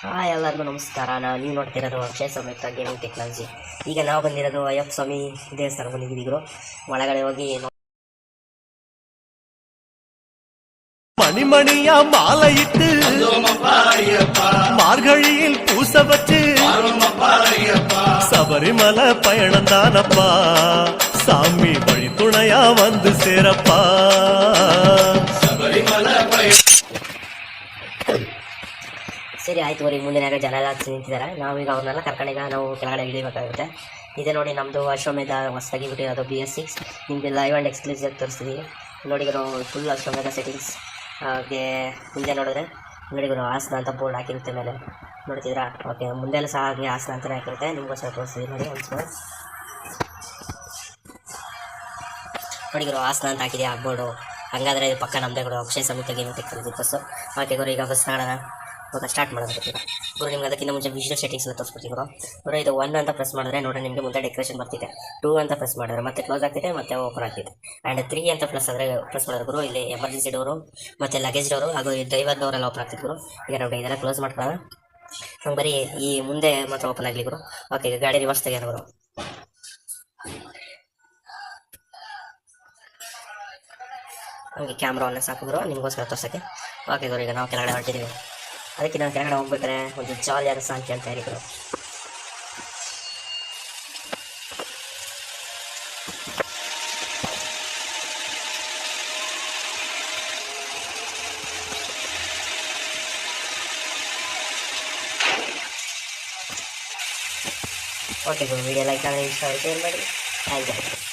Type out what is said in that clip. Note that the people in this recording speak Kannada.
ಎಲ್ಲರಿಗೂ ನಮಸ್ಕಾರ. ನೀವು ನೋಡ್ತಿರೋದು ಅಕ್ಷಯ ಸಮೇತ ಗೇಮಿಂಗ್ ಟೆಕ್ನಾಲಜಿ. ಈಗ ನಾವು ಬಂದಿರೋದು ಅಯ್ಯಪ್ಪ ಸ್ವಾಮಿ ದೇವಸ್ಥಾನ ಬಂದಿದ್ದೀವಿ. ಒಳಗಡೆ ಹೋಗಿ மணிமணிய மாலையிட்டு மார்கழியில் பூச வச்சு சபரிமலை பயணம் தானப்பா, சாமி வழி துணையா வந்து சேரப்பா. ಸರಿ ಆಯ್ತು ರೀ. ಮುಂದಿನಾಗ ಜನ ಎಲ್ಲ ನಿಂತಿದ್ದಾರೆ. ನಾವೀಗ ಅವ್ರನ್ನೆಲ್ಲ ಕರ್ಕೊಂಡೀಗ ನಾವು ಕೆಳಗಡೆ ಇಳಿಬೇಕಾಗುತ್ತೆ. ಇದೇ ನೋಡಿ ನಮ್ಮದು ಅಶ್ವಮೇಧ ಹೊಸದಾಗಿ ಬಿಟ್ಟಿರೋದು BS6. ನಿಮಗೆ ಲೈವ್ ಆ್ಯಂಡ್ ಎಕ್ಸ್ಕ್ಲೂಸಿವ್ ತೋರಿಸ್ತಿದ್ದೀವಿ. ನೋಡಿರೋ ಫುಲ್ ಅಶ್ವಮೇಧ ಸೆಟ್ಟಿಂಗ್ಸ್. ಹಾಗೆ ಮುಂದೆ ನೋಡಿದ್ರೆ ನೋಡಿರೋ ಹಾಸನ ಅಂತ ಬೋರ್ಡ್ ಹಾಕಿರುತ್ತೆ ಮೇಲೆ ನೋಡ್ತಿದ್ರಾ. ಓಕೆ, ಮುಂದೆಲ್ಲ ಸಹ ಹಾಗೆ ಹಾಸನ ಅಂತಲೇ ಹಾಕಿರುತ್ತೆ. ನಿಮಗೋಸ್ಕರ ತೋರಿಸ್ತೀವಿ ನೋಡಿ ಒಂದ್ಸಲ. ನೋಡಿರೋ ಹಾಸನ ಅಂತ ಹಾಕಿದೆ ಆ ಬೋರ್ಡು. ಹಾಗಾದರೆ ಇದು ಪಕ್ಕ ನಮ್ಮದೇ ಗುರು ಅಕ್ಷಯ ಸಮೇತ ಗೇಮಿಂಗ್ ಟೆಕ್ನಾಲಜಿ ಬಸ್ಸು. ಓಕೆ ಗುರು, ಈಗ ಬಸ್ ಮಾಡೋಣ. ಇವಾಗ ಸ್ಟಾರ್ಟ್ ಮಾಡೋದು ಗುರು. ನಿಮ್ಗೆ ಅದಕ್ಕಿಂತ ಮುಂಚೆ ವಿಜುವಲ್ ಸೆಟ್ಟಿಂಗ್ಸ್ ಎಲ್ಲ ತೋರಿಸ್ಬಿಡ್ತೀವಿ ಗುರು. ಇದು 1 ಅಂತ ಪ್ರೆಸ್ ಮಾಡಿದ್ರೆ ನೋಡಿ ನಿಮಗೆ ಮುಂದೆ ಡೆಕೋರೇಷನ್ ಬರ್ತಿದೆ. 2 ಅಂತ ಪ್ರೆಸ್ ಮಾಡಿದ್ರೆ ಮತ್ತೆ ಕ್ಲೋಸ್ ಆಗ್ತಿದೆ, ಮತ್ತೆ ಓಪನ್ ಆಗ್ತಿದೆ. ಆ್ಯಂಡ್ 3 ಅಂತ ಪ್ರೆಸ್ ಮಾಡಿದ್ರೆ ಗುರು ಇಲ್ಲಿ ಎಮರ್ಜೆನ್ಸಿ ಡೋರು ಮತ್ತು ಲಗೇಜ್ ಡೋರು ಹಾಗೂ ಈ ಡ್ರೈವರ್ ಡೋರೆಲ್ಲ ಓಪನ್ ಆಗ್ತಿದೆ ಗುರು. ಈಗ ನೋಡಿ ಇದೆಲ್ಲ ಕ್ಲೋಸ್ ಮಾಡ್ಕೊಳ್ಳೋಣ. ಹಂಗೆ ಬರೀ ಈ ಮುಂದೆ ಮಾತ್ರ ಓಪನ್ ಆಗಲಿ ಗುರು. ಓಕೆ, ಈಗ ಗಾಡಿ ರಿವರ್ಸ್ ತೆಗೆಯೋಣ ಗುರು. ಹಂಗೆ ಕ್ಯಾಮ್ರಾವನ್ನು ಸಾಕಿದ್ರು ನಿಮಗೋಸ್ಕರ ತೋರ್ಸೋಕ್ಕೆ. ಓಕೆ ಗುರು, ಈಗ ನಾವು ಕೆಳಗಡೆ ಹೊರಟಿದ್ದೀವಿ. ಅದಕ್ಕೆ ನಾವು ಕೆಳಗಡೆ ಹೋಗ್ಬೇಕಾದ್ರೆ ಒಂದು ಜಾಲಿಯಾದ ಸಾಂಗ್ ಕೇಳ್ತಾ ಇರಿದ್ರು. ಓಕೆ ಗುರು, ವಿಡಿಯೋ ಲೈಕ್ ಆದರೆ ಇಷ್ಟ ಆಯಿತು, ಏನು ಮಾಡಿ ಥ್ಯಾಂಕ್ ಯು.